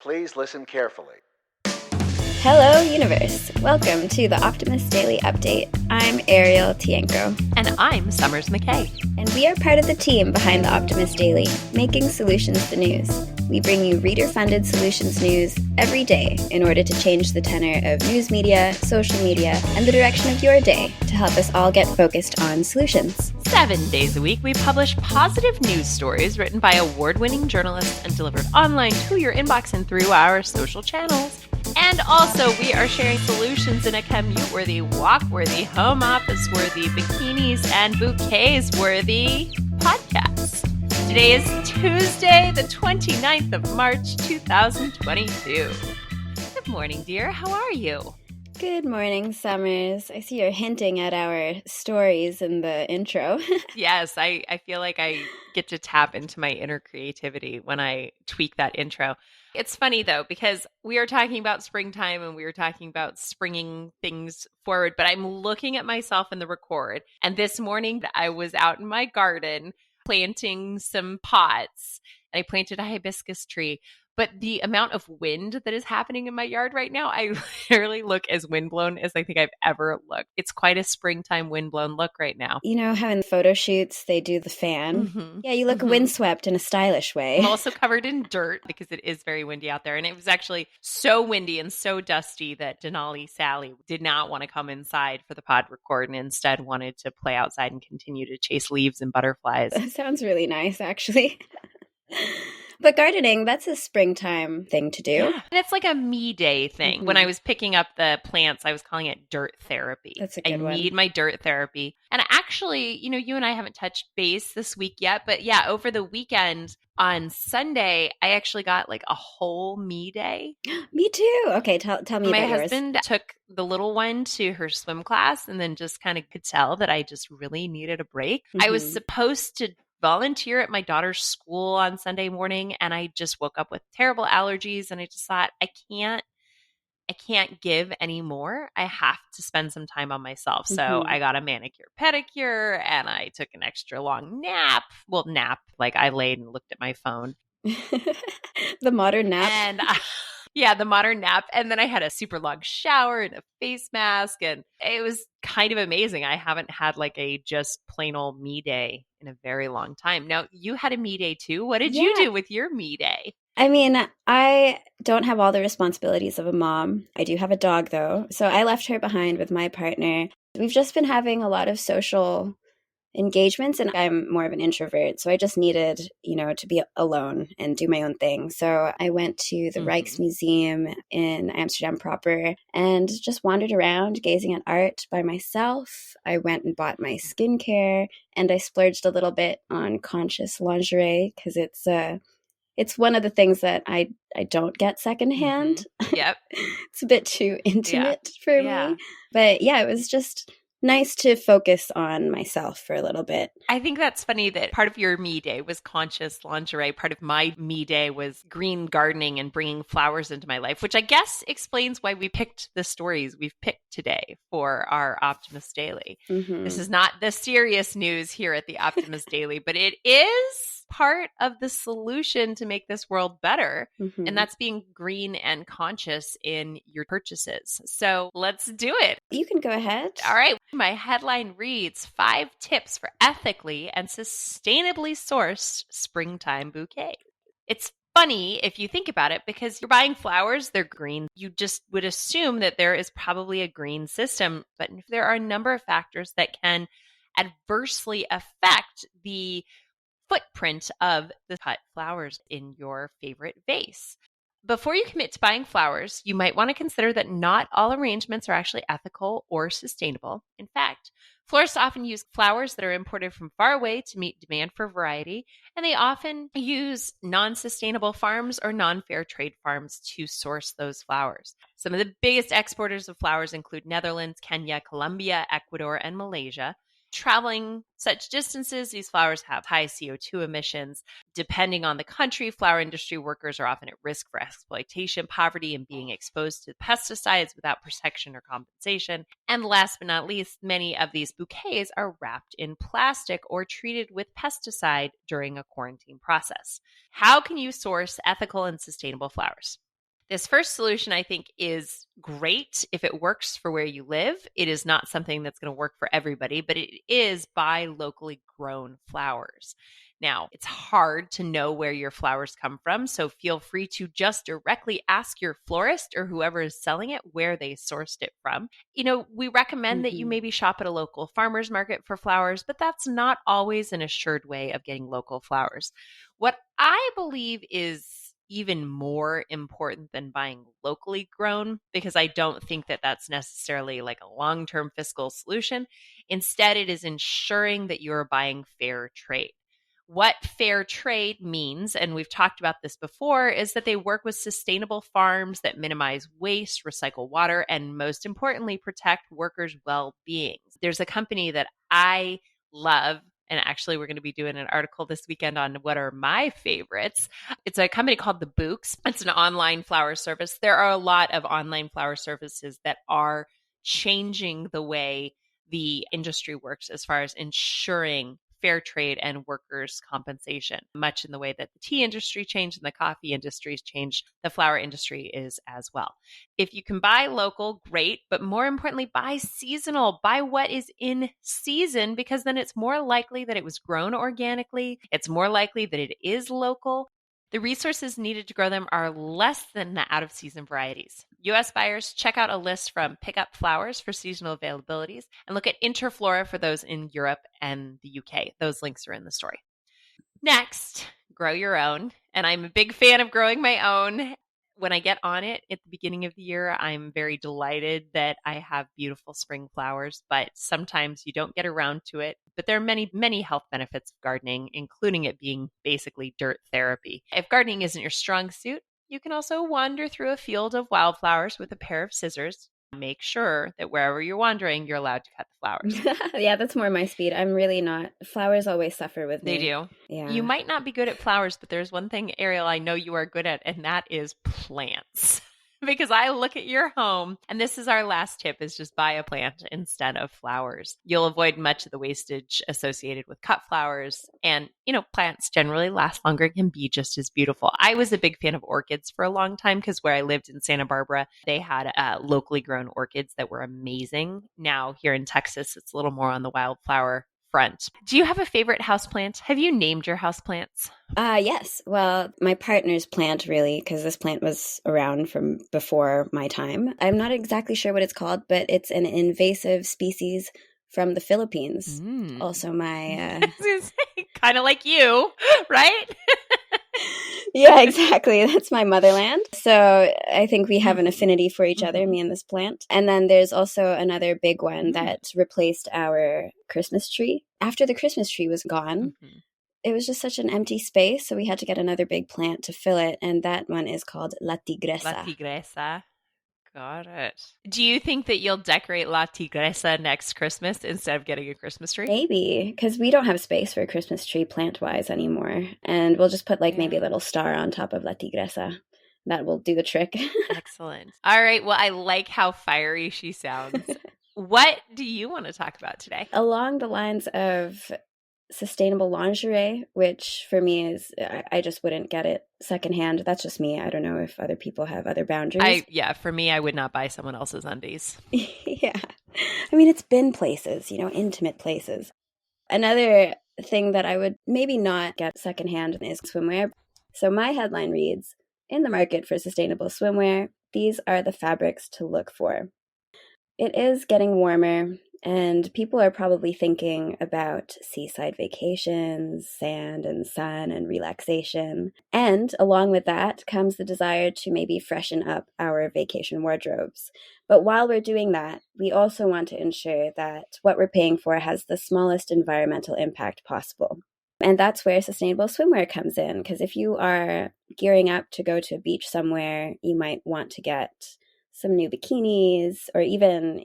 Please listen carefully. Hello, universe. Welcome to the Optimist Daily Update. I'm Ariel Tienko. And I'm Summers McKay. And we are part of the team behind the Optimist Daily, making solutions the news. We bring you reader-funded solutions news every day in order to change the tenor of news media, social media, and the direction of your day to help us all get focused on solutions. 7 days a week, we publish positive news stories written by award-winning journalists and delivered online to your inbox and through our social channels. And also, we are sharing solutions in a commute-worthy, walk-worthy, home office-worthy, bikinis and bouquets-worthy podcast. Today is Tuesday, the 29th of March, 2022. Good morning, dear. How are you? Good morning, Summers. I see you're hinting at our stories in the intro. Yes, I feel like I get to tap into my inner creativity when I tweak that intro. It's funny, though, because we are talking about springtime and we are talking about springing things forward, but I'm looking at myself in the record. And this morning, I was out in my garden planting some pots, and I planted a hibiscus tree. But the amount of wind that is happening in my yard right now, I literally look as windblown as I think I've ever looked. It's quite a springtime windblown look right now. You know how in photo shoots they do the fan? Mm-hmm. Yeah, you look windswept in a stylish way. I'm also covered in dirt because it is very windy out there. And it was actually so windy and so dusty that Denali Sally did not want to come inside for the pod record and instead wanted to play outside and continue to chase leaves and butterflies. That sounds really nice, actually. But gardening, that's a springtime thing to do. Yeah. And it's like a me day thing. Mm-hmm. When I was picking up the plants, I was calling it dirt therapy. That's a good one. I need my dirt therapy. And actually, you and I haven't touched base this week yet. But yeah, over the weekend on Sunday, I actually got like a whole me day. Me too. Okay, tell me about yours. My husband took the little one to her swim class and then just kind of could tell that I just really needed a break. Mm-hmm. I was supposed to volunteer at my daughter's school on Sunday morning, and I just woke up with terrible allergies, and I just thought I can't give anymore. I have to spend some time on myself. So I got a manicure pedicure, and I took an extra long nap. Well, like I laid and looked at my phone. The modern nap. And yeah, the modern nap. And then I had a super long shower and a face mask, and it was kind of amazing. I haven't had like a just plain old me day in a very long time. Now, you had a me day too. What did you do with your me day? I mean, I don't have all the responsibilities of a mom. I do have a dog, though. So I left her behind with my partner. We've just been having a lot of social engagements, and I'm more of an introvert. So I just needed, to be alone and do my own thing. So I went to the Rijksmuseum in Amsterdam proper and just wandered around gazing at art by myself. I went and bought my skincare, and I splurged a little bit on conscious lingerie because it's one of the things that I don't get secondhand. Yep. It's a bit too intimate for me. But yeah, it was just nice to focus on myself for a little bit. I think that's funny that part of your me day was conscious lingerie. Part of my me day was green gardening and bringing flowers into my life, which I guess explains why we picked the stories we've picked today for our Optimist Daily. Mm-hmm. This is not the serious news here at the Optimist Daily, but it is part of the solution to make this world better. Mm-hmm. And that's being green and conscious in your purchases. So let's do it. You can go ahead. All right. My headline reads 5 tips for ethically and sustainably sourced springtime bouquets. It's funny if you think about it because you're buying flowers, they're green. You just would assume that there is probably a green system, but there are a number of factors that can adversely affect the footprint of the cut flowers in your favorite vase. Before you commit to buying flowers, you might want to consider that not all arrangements are actually ethical or sustainable. In fact, florists often use flowers that are imported from far away to meet demand for variety, and they often use non-sustainable farms or non-fair trade farms to source those flowers. Some of the biggest exporters of flowers include Netherlands, Kenya, Colombia, Ecuador, and Malaysia. Traveling such distances, these flowers have high CO2 emissions. Depending on the country, flower industry workers are often at risk for exploitation, poverty, and being exposed to pesticides without protection or compensation. And last but not least, many of these bouquets are wrapped in plastic or treated with pesticide during a quarantine process. How can you source ethical and sustainable flowers? This first solution, I think, is great if it works for where you live. It is not something that's going to work for everybody, but it is buy locally grown flowers. Now, it's hard to know where your flowers come from, so feel free to just directly ask your florist or whoever is selling it where they sourced it from. We recommend that you maybe shop at a local farmer's market for flowers, but that's not always an assured way of getting local flowers. What I believe is even more important than buying locally grown, because I don't think that that's necessarily like a long-term fiscal solution. Instead, it is ensuring that you're buying fair trade. What fair trade means, and we've talked about this before, is that they work with sustainable farms that minimize waste, recycle water, and most importantly, protect workers' well-being. There's a company that I love, and actually we're going to be doing an article this weekend on what are my favorites. It's a company called the Bouquets. It's an online flower service. There are a lot of online flower services that are changing the way the industry works as far as ensuring fair trade and workers' compensation, much in the way that the tea industry changed and the coffee industry's changed, the flower industry is as well. If you can buy local, great, but more importantly, buy seasonal. Buy what is in season, because then it's more likely that it was grown organically. It's more likely that it is local. The resources needed to grow them are less than the out-of-season varieties. U.S. buyers, check out a list from Pickup Flowers for seasonal availabilities and look at Interflora for those in Europe and the UK. Those links are in the story. Next, grow your own. And I'm a big fan of growing my own. When I get on it at the beginning of the year, I'm very delighted that I have beautiful spring flowers, but sometimes you don't get around to it. But there are many, many health benefits of gardening, including it being basically dirt therapy. If gardening isn't your strong suit, you can also wander through a field of wildflowers with a pair of scissors. Make sure that wherever you're wandering, you're allowed to cut the flowers. Yeah, that's more my speed. I'm really not. Flowers always suffer with me. They do. Yeah. You might not be good at flowers, but there's one thing, Ariel, I know you are good at, and that is plants. Because I look at your home, and this is our last tip, is just buy a plant instead of flowers. You'll avoid much of the wastage associated with cut flowers. And, plants generally last longer and can be just as beautiful. I was a big fan of orchids for a long time because where I lived in Santa Barbara, they had locally grown orchids that were amazing. Now here in Texas, it's a little more on the wildflower front. Do you have a favorite houseplant? Have you named your houseplants? Yes. Well, my partner's plant, really, because this plant was around from before my time. I'm not exactly sure what it's called, but it's an invasive species from the Philippines. Also my... kind of like you, right? Yeah, exactly. That's my motherland. So I think we have an affinity for each other, me and this plant. And then there's also another big one that replaced our Christmas tree. After the Christmas tree was gone, it was just such an empty space. So we had to get another big plant to fill it. And that one is called La Tigresa. La Tigresa. Got it. Do you think that you'll decorate La Tigresa next Christmas instead of getting a Christmas tree? Maybe, because we don't have space for a Christmas tree plant-wise anymore. And we'll just put maybe a little star on top of La Tigresa. That will do the trick. Excellent. All right. Well, I like how fiery she sounds. What do you want to talk about today? Along the lines of sustainable lingerie, which for me is, I just wouldn't get it secondhand. That's just me. I don't know if other people have other boundaries. For me, I would not buy someone else's undies. Yeah. I mean, it's been places, intimate places. Another thing that I would maybe not get secondhand is swimwear. So my headline reads, in the market for sustainable swimwear, these are the fabrics to look for. It is getting warmer, and people are probably thinking about seaside vacations, sand and sun and relaxation. And along with that comes the desire to maybe freshen up our vacation wardrobes. But while we're doing that, we also want to ensure that what we're paying for has the smallest environmental impact possible. And that's where sustainable swimwear comes in, because if you are gearing up to go to a beach somewhere, you might want to get some new bikinis or even,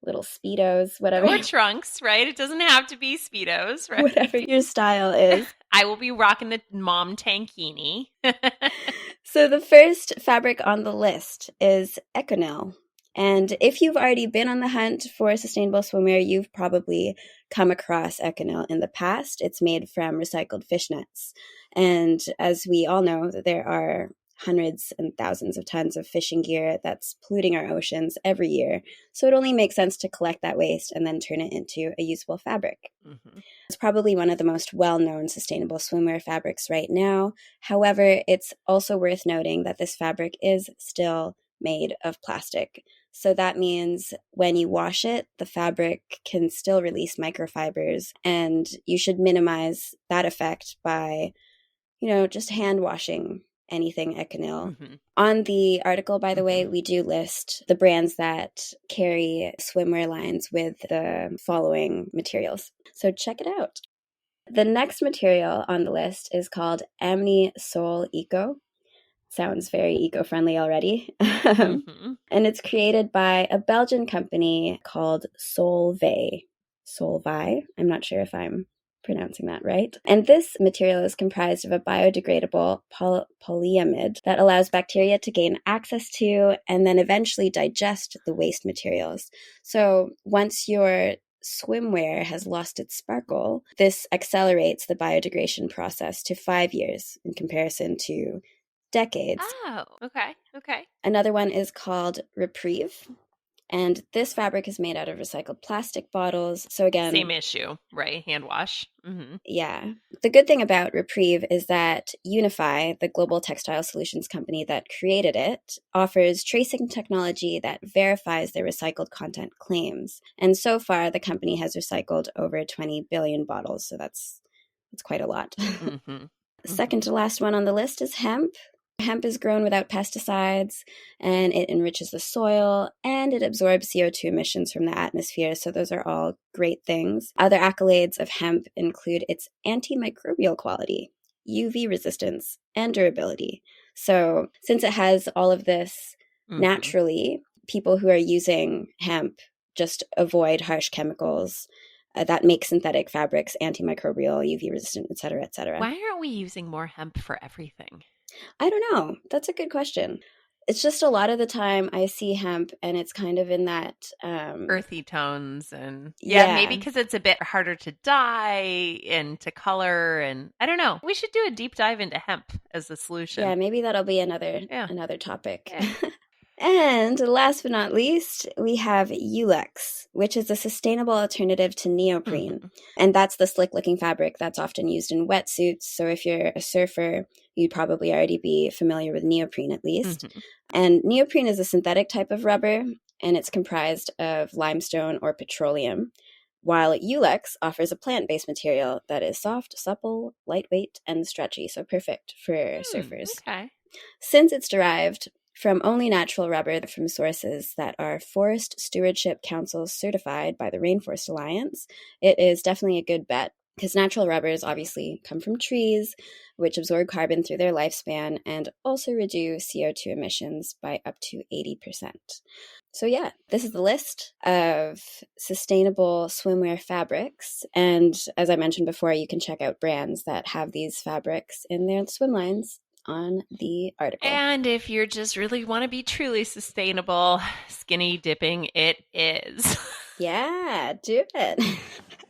little Speedos, whatever. Or trunks, right? It doesn't have to be Speedos, right? Whatever your style is. I will be rocking the mom tankini. So the first fabric on the list is Econyl. And if you've already been on the hunt for sustainable swimwear, you've probably come across Econyl in the past. It's made from recycled fishnets. And as we all know, there are hundreds and thousands of tons of fishing gear that's polluting our oceans every year. So it only makes sense to collect that waste and then turn it into a usable fabric. Mm-hmm. It's probably one of the most well-known sustainable swimwear fabrics right now. However, it's also worth noting that this fabric is still made of plastic. So that means when you wash it, the fabric can still release microfibers, and you should minimize that effect by, just hand washing anything Econil. Mm-hmm. On the article, by the way, we do list the brands that carry swimwear lines with the following materials. So check it out. The next material on the list is called Amni Sol Eco. Sounds very eco-friendly already. Mm-hmm. And it's created by a Belgian company called Solvay. Solvay? I'm not sure if I'm pronouncing that right. And this material is comprised of a biodegradable polyamide that allows bacteria to gain access to and then eventually digest the waste materials. So once your swimwear has lost its sparkle, this accelerates the biodegradation process to 5 years in comparison to decades. Oh, okay. Another one is called Reprieve. And this fabric is made out of recycled plastic bottles. So again, same issue, right? Hand wash. Mm-hmm. Yeah. The good thing about Reprieve is that Unify, the global textile solutions company that created it, offers tracing technology that verifies their recycled content claims. And so far, the company has recycled over 20 billion bottles. So that's quite a lot. Mm-hmm. The second to last one on the list is hemp. Hemp is grown without pesticides, and it enriches the soil, and it absorbs CO2 emissions from the atmosphere. So those are all great things. Other accolades of hemp include its antimicrobial quality, UV resistance, and durability. So since it has all of this naturally, people who are using hemp just avoid harsh chemicals that make synthetic fabrics antimicrobial, UV resistant, et cetera, et cetera. Why aren't we using more hemp for everything? I don't know. That's a good question. It's just a lot of the time I see hemp and it's kind of in that earthy tones, and maybe because it's a bit harder to dye and to color, and I don't know. We should do a deep dive into hemp as a solution. Yeah, maybe that'll be another topic. Yeah. And last but not least, we have Ulex, which is a sustainable alternative to neoprene. Mm-hmm. And that's the slick-looking fabric that's often used in wetsuits. So if you're a surfer, you'd probably already be familiar with neoprene at least. Mm-hmm. And neoprene is a synthetic type of rubber, and it's comprised of limestone or petroleum, while Ulex offers a plant-based material that is soft, supple, lightweight, and stretchy. So perfect for surfers. Okay. Since it's derived from only natural rubber from sources that are Forest Stewardship Council certified by the Rainforest Alliance, it is definitely a good bet because natural rubbers obviously come from trees, which absorb carbon through their lifespan and also reduce CO2 emissions by up to 80%. So yeah, this is the list of sustainable swimwear fabrics. And as I mentioned before, you can check out brands that have these fabrics in their swim lines on the article. And if you just really want to be truly sustainable, skinny dipping it is. Yeah, do it.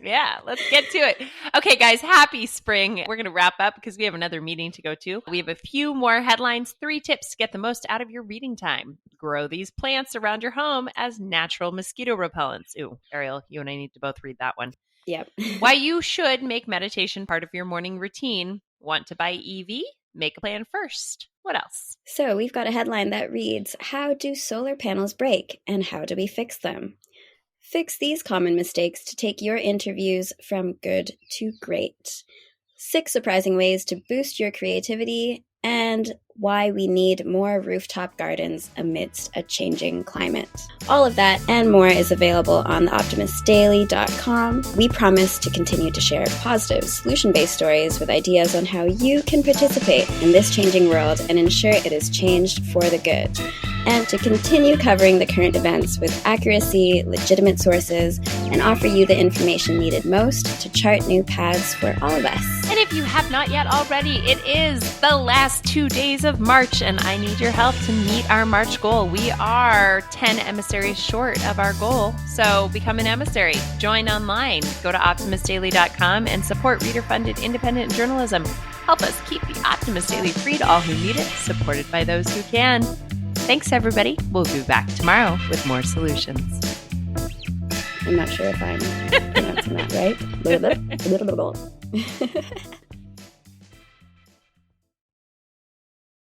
Yeah, let's get to it. Okay, guys, happy spring. We're going to wrap up because we have another meeting to go to. We have a few more headlines, 3 tips to get the most out of your reading time. Grow these plants around your home as natural mosquito repellents. Ooh, Ariel, you and I need to both read that one. Yep. Why you should make meditation part of your morning routine. Want to buy EV? Make a plan first. What else? So we've got a headline that reads, how do solar panels break and how do we fix them? Fix these common mistakes to take your interviews from good to great. 6 surprising ways to boost your creativity and why we need more rooftop gardens amidst a changing climate. All of that and more is available on theoptimistdaily.com. We promise to continue to share positive, solution-based stories with ideas on how you can participate in this changing world and ensure it is changed for the good. And to continue covering the current events with accuracy, legitimate sources, and offer you the information needed most to chart new paths for all of us. And if you have not yet already, it is the last 2 days of March, and I need your help to meet our March goal. We are 10 emissaries short of our goal, so become an emissary. Join online. Go to optimistdaily.com and support reader-funded independent journalism. Help us keep the Optimist Daily free to all who need it, supported by those who can. Thanks, everybody. We'll be back tomorrow with more solutions. I'm not sure if I'm pronouncing that right.